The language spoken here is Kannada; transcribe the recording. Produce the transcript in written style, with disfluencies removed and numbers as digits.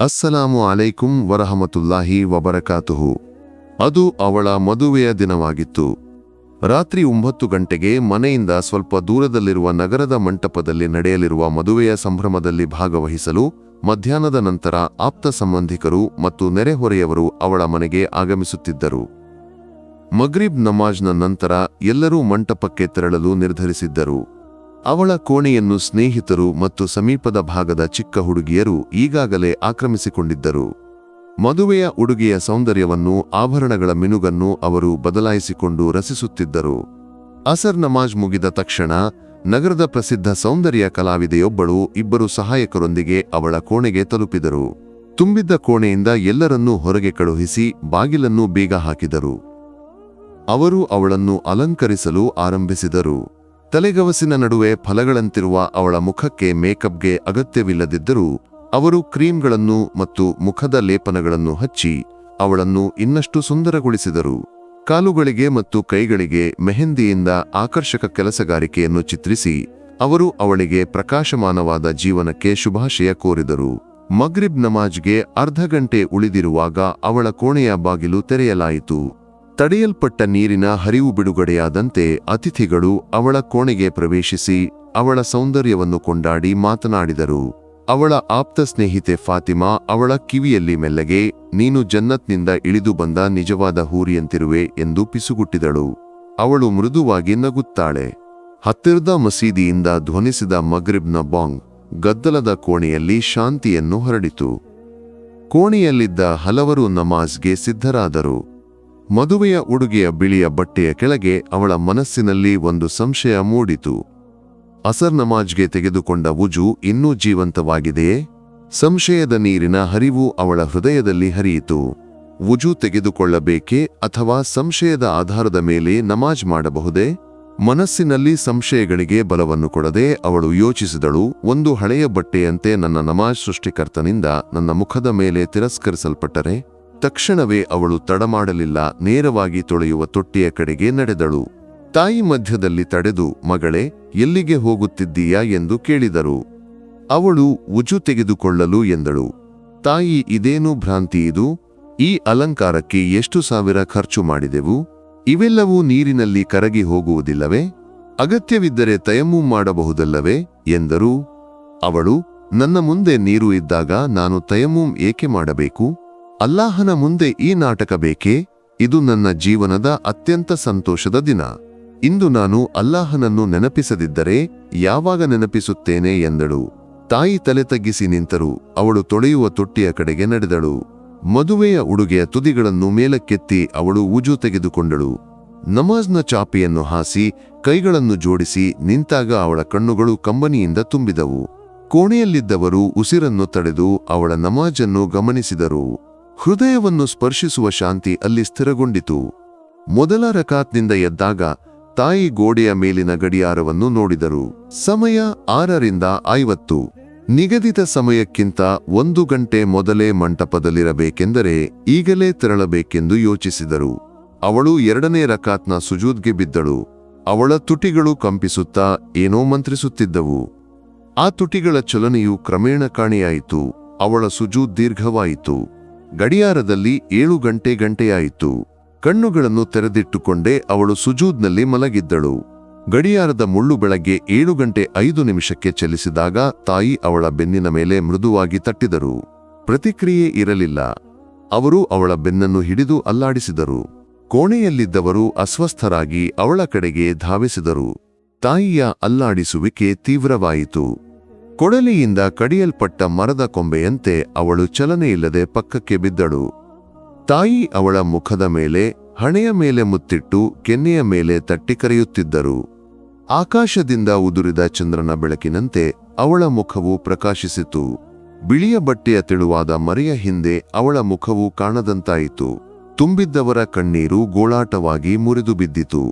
ಅಸ್ಸಲಾಮು ಅಲೈಕುಂ ವರಹಮತುಲ್ಲಾಹಿ ವಬರಕಾತುಹು. ಅದು ಅವಳ ಮದುವೆಯ ದಿನವಾಗಿತ್ತು. ರಾತ್ರಿ 9 ಗಂಟೆಗೆ ಮನೆಯಿಂದ ಸ್ವಲ್ಪ ದೂರದಲ್ಲಿರುವ ನಗರದ ಮಂಟಪದಲ್ಲಿ ನಡೆಯಲಿರುವ ಮದುವೆಯ ಸಂಭ್ರಮದಲ್ಲಿ ಭಾಗವಹಿಸಲು ಮಧ್ಯಾಹ್ನದ ನಂತರ ಆಪ್ತ ಸಂಬಂಧಿಕರು ಮತ್ತು ನೆರೆಹೊರೆಯವರು ಅವಳ ಮನೆಗೆ ಆಗಮಿಸುತ್ತಿದ್ದರು. ಮಗ್ರಿಬ್ ನಮಾಜ್ನ ನಂತರ ಎಲ್ಲರೂ ಮಂಟಪಕ್ಕೆ ತೆರಳಲು ನಿರ್ಧರಿಸಿದ್ದರು. ಅವಳ ಕೋಣೆಯನ್ನು ಸ್ನೇಹಿತರು ಮತ್ತು ಸಮೀಪದ ಭಾಗದ ಚಿಕ್ಕ ಹುಡುಗಿಯರು ಈಗಾಗಲೇ ಆಕ್ರಮಿಸಿಕೊಂಡಿದ್ದರು. ಮದುವೆಯ ಉಡುಗೆಯ ಸೌಂದರ್ಯವನ್ನು, ಆಭರಣಗಳ ಮಿನುಗನ್ನು ಅವರು ಬದಲಾಯಿಸಿಕೊಂಡು ರಸಿಸುತ್ತಿದ್ದರು. ಅಸರ್ ನಮಾಜ್ ಮುಗಿದ ತಕ್ಷಣ ನಗರದ ಪ್ರಸಿದ್ಧ ಸೌಂದರ್ಯ ಕಲಾವಿದೆಯೊಬ್ಬಳು 2 ಸಹಾಯಕರೊಂದಿಗೆ ಅವಳ ಕೋಣೆಗೆ ತಲುಪಿದರು. ತುಂಬಿದ್ದ ಕೋಣೆಯಿಂದ ಎಲ್ಲರನ್ನೂ ಹೊರಗೆ ಕಳುಹಿಸಿ ಬಾಗಿಲನ್ನು ಬೀಗ ಹಾಕಿದರು. ಅವರು ಅವಳನ್ನು ಅಲಂಕರಿಸಲು ಆರಂಭಿಸಿದರು. ತಲೆಗವಸಿನ ನಡುವೆ ಫಲಗಳಂತಿರುವ ಅವಳ ಮುಖಕ್ಕೆ ಮೇಕಪ್ಗೆ ಅಗತ್ಯವಿಲ್ಲದಿದ್ದರೂ ಅವರು ಕ್ರೀಮ್ಗಳನ್ನು ಮತ್ತು ಮುಖದ ಲೇಪನಗಳನ್ನು ಹಚ್ಚಿ ಅವಳನ್ನು ಇನ್ನಷ್ಟು ಸುಂದರಗೊಳಿಸಿದರು. ಕಾಲುಗಳಿಗೆ ಮತ್ತು ಕೈಗಳಿಗೆ ಮೆಹಂದಿಯಿಂದ ಆಕರ್ಷಕ ಕೆಲಸಗಾರಿಕೆಯನ್ನು ಚಿತ್ರಿಸಿ ಅವರು ಅವಳಿಗೆ ಪ್ರಕಾಶಮಾನವಾದ ಜೀವನಕ್ಕೆ ಶುಭಾಶಯ ಕೋರಿದರು. ಮಗ್ರಿಬ್ ನಮಾಜ್ಗೆ ಅರ್ಧ ಗಂಟೆ ಉಳಿದಿರುವಾಗ ಅವಳ ಕೋಣೆಯ ಬಾಗಿಲು ತೆರೆಯಲಾಯಿತು. ತಡೆಯಲ್ಪಟ್ಟ ನೀರಿನ ಹರಿವು ಬಿಡುಗಡೆಯಾದಂತೆ ಅತಿಥಿಗಳು ಅವಳ ಕೋಣೆಗೆ ಪ್ರವೇಶಿಸಿ ಅವಳ ಸೌಂದರ್ಯವನ್ನು ಕೊಂಡಾಡಿ ಮಾತನಾಡಿದರು. ಅವಳ ಆಪ್ತ ಸ್ನೇಹಿತೆ ಫಾತಿಮಾ ಅವಳ ಕಿವಿಯಲ್ಲಿ ಮೆಲ್ಲಗೆ, ನೀನು ಜನ್ನತ್ನಿಂದ ಇಳಿದು ಬಂದ ನಿಜವಾದ ಹೂರಿಯಂತಿರುವೆ ಎಂದು ಪಿಸುಗುಟ್ಟಿದಳು. ಅವಳು ಮೃದುವಾಗಿ ನಗುತ್ತಾಳೆ. ಹತ್ತಿರದ ಮಸೀದಿಯಿಂದ ಧ್ವನಿಸಿದ ಮಗ್ರಿಬ್ನ ಬಾಂಗ್ ಗದ್ದಲದ ಕೋಣೆಯಲ್ಲಿ ಶಾಂತಿಯನ್ನು ಹರಡಿತು. ಕೋಣೆಯಲ್ಲಿದ್ದ ಹಲವರು ನಮಾಜ್ಗೆ ಸಿದ್ಧರಾದರು. ಮದುವೆಯ ಉಡುಗೆಯ ಬಿಳಿಯ ಬಟ್ಟೆಯ ಕೆಳಗೆ ಅವಳ ಮನಸ್ಸಿನಲ್ಲಿ ಒಂದು ಸಂಶಯ ಮೂಡಿತು. ಅಸರ್ ನಮಾಜ್ಗೆ ತೆಗೆದುಕೊಂಡ ವುಜು ಇನ್ನೂ ಜೀವಂತವಾಗಿದೆಯೇ? ಸಂಶಯದ ನೀರಿನ ಹರಿವು ಅವಳ ಹೃದಯದಲ್ಲಿ ಹರಿಯಿತು. ವುಜು ತೆಗೆದುಕೊಳ್ಳಬೇಕೇ ಅಥವಾ ಸಂಶಯದ ಆಧಾರದ ಮೇಲೆ ನಮಾಜ್ ಮಾಡಬಹುದೇ? ಮನಸ್ಸಿನಲ್ಲಿ ಸಂಶಯಗಳಿಗೆ ಬಲವನ್ನು ಕೊಡದೆ ಅವಳು ಯೋಚಿಸಿದಳು, ಒಂದು ಹಳೆಯ ಬಟ್ಟೆಯಂತೆ ನನ್ನ ನಮಾಜ್ ಸೃಷ್ಟಿಕರ್ತನಿಂದ ನನ್ನ ಮುಖದ ಮೇಲೆ ತಿರಸ್ಕರಿಸಲ್ಪಟ್ಟರೆ? ತಕ್ಷಣವೇ ಅವಳು ತಡಮಾಡಲಿಲ್ಲ. ನೇರವಾಗಿ ತೊಳೆಯುವ ತೊಟ್ಟಿಯ ಕಡೆಗೆ ನಡೆದಳು. ತಾಯಿ ಮಧ್ಯದಲ್ಲಿ ತಡೆದು, ಮಗಳೇ, ಎಲ್ಲಿಗೆ ಹೋಗುತ್ತಿದ್ದೀಯಾ ಎಂದು ಕೇಳಿದರು. ಅವಳು ವುಜು ತೆಗೆದುಕೊಳ್ಳಲು ಎಂದಳು. ತಾಯಿ, ಇದೇನು ಭ್ರಾಂತಿ ಇದು? ಈ ಅಲಂಕಾರಕ್ಕೆ ಎಷ್ಟು ಸಾವಿರ ಖರ್ಚು ಮಾಡಿದೆವು? ಇವೆಲ್ಲವೂ ನೀರಿನಲ್ಲಿ ಕರಗಿ ಹೋಗುವುದಿಲ್ಲವೇ? ಅಗತ್ಯವಿದ್ದರೆ ತಯಮ್ಮುಮ್ ಮಾಡಬಹುದಲ್ಲವೇ ಎಂದರು. ಅವಳು, ನನ್ನ ಮುಂದೆ ನೀರು ಇದ್ದಾಗ ನಾನು ತಯಮ್ಮುಮ್ ಏಕೆ ಮಾಡಬೇಕು? ಅಲ್ಲಾಹನ ಮುಂದೆ ಈ ನಾಟಕ ಬೇಕೇ? ಇದು ನನ್ನ ಜೀವನದ ಅತ್ಯಂತ ಸಂತೋಷದ ದಿನ. ಇಂದು ನಾನು ಅಲ್ಲಾಹನನ್ನು ನೆನಪಿಸದಿದ್ದರೆ ಯಾವಾಗ ನೆನಪಿಸುತ್ತೇನೆ ಎಂದಳು. ತಾಯಿ ತಲೆ ತಗ್ಗಿಸಿ ನಿಂತರು. ಅವಳು ತೊಳೆಯುವ ತೊಟ್ಟಿಯ ಕಡೆಗೆ ನಡೆದಳು. ಮದುವೆಯ ಉಡುಗೆಯ ತುದಿಗಳನ್ನು ಮೇಲಕ್ಕೆತ್ತಿ ಅವಳು ವುಜು ತೆಗೆದುಕೊಂಡಳು. ನಮಾಜ್ನ ಚಾಪೆಯನ್ನು ಹಾಸಿ ಕೈಗಳನ್ನು ಜೋಡಿಸಿ ನಿಂತಾಗ ಅವಳ ಕಣ್ಣುಗಳು ಕಂಬನಿಯಿಂದ ತುಂಬಿದವು. ಕೋಣೆಯಲ್ಲಿದ್ದವರು ಉಸಿರನ್ನು ತಡೆದು ಅವಳ ನಮಾಜನ್ನು ಗಮನಿಸಿದರು. ಹೃದಯವನ್ನು ಸ್ಪರ್ಶಿಸುವ ಶಾಂತಿ ಅಲ್ಲಿ ಸ್ಥಿರಗೊಂಡಿತು. ಮೊದಲ ರಕಾತ್ನಿಂದ ಎದ್ದಾಗ ತಾಯಿ ಗೋಡೆಯ ಮೇಲಿನ ಗಡಿಯಾರವನ್ನು ನೋಡಿದರು. ಸಮಯ 6:50. ನಿಗದಿತ ಸಮಯಕ್ಕಿಂತ 1 ಗಂಟೆ ಮೊದಲೇ ಮಂಟಪದಲ್ಲಿರಬೇಕೆಂದರೆ ಈಗಲೇ ತೆರಳಬೇಕೆಂದು ಯೋಚಿಸಿದರು. ಅವಳು 2ನೇ ರಕಾತ್ನ ಸುಜೂದ್ಗೆ ಬಿದ್ದಳು. ಅವಳ ತುಟಿಗಳು ಕಂಪಿಸುತ್ತಾ ಏನೋ ಮಂತ್ರಿಸುತ್ತಿದ್ದವು. ಆ ತುಟಿಗಳ ಚಲನೆಯು ಕ್ರಮೇಣ ಕಾಣೆಯಾಯಿತು. ಅವಳ ಸುಜೂದ್ ದೀರ್ಘವಾಯಿತು. ಗಡಿಯಾರದಲ್ಲಿ 7 ಗಂಟೆಯಾಯಿತು. ಕಣ್ಣುಗಳನ್ನು ತೆರೆದಿಟ್ಟುಕೊಂಡೇ ಅವಳು ಸುಜೂದ್ನಲ್ಲಿ ಮಲಗಿದ್ದಳು. ಗಡಿಯಾರದ ಮುಳ್ಳು ಬೆಳಗ್ಗೆ 7:05 ಚಲಿಸಿದಾಗ ತಾಯಿ ಅವಳ ಬೆನ್ನಿನ ಮೇಲೆ ಮೃದುವಾಗಿ ತಟ್ಟಿದರು. ಪ್ರತಿಕ್ರಿಯೆ ಇರಲಿಲ್ಲ. ಅವರು ಅವಳ ಬೆನ್ನನ್ನು ಹಿಡಿದು ಅಲ್ಲಾಡಿಸಿದರು. ಕೋಣೆಯಲ್ಲಿದ್ದವರು ಅಸ್ವಸ್ಥರಾಗಿ ಅವಳ ಕಡೆಗೆ ಧಾವಿಸಿದರು. ತಾಯಿಯ ಅಲ್ಲಾಡಿಸುವಿಕೆ ತೀವ್ರವಾಯಿತು. ಕೊಡಲಿಯಿಂದ ಕಡಿಯಲ್ಪಟ್ಟ ಮರದ ಕೊಂಬೆಯಂತೆ ಅವಳು ಚಲನೆಯಿಲ್ಲದೆ ಪಕ್ಕಕ್ಕೆ ಬಿದ್ದಳು. ತಾಯಿ ಅವಳ ಮುಖದ ಮೇಲೆ, ಹಣೆಯ ಮೇಲೆ ಮುತ್ತಿಟ್ಟು ಕೆನ್ನೆಯ ಮೇಲೆ ತಟ್ಟಿ ಕರೆಯುತ್ತಿದ್ದರು. ಆಕಾಶದಿಂದ ಉದುರಿದ ಚಂದ್ರನ ಬೆಳಕಿನಂತೆ ಅವಳ ಮುಖವು ಪ್ರಕಾಶಿಸಿತು. ಬಿಳಿಯ ಬಟ್ಟೆಯ ತೆಳುವಾದ ಮರೆಯ ಹಿಂದೆ ಅವಳ ಮುಖವು ಕಾಣದಂತಾಯಿತು. ತುಂಬಿದ್ದವರ ಕಣ್ಣೀರು ಗೋಳಾಟವಾಗಿ ಮುರಿದು ಬಿದ್ದಿತು.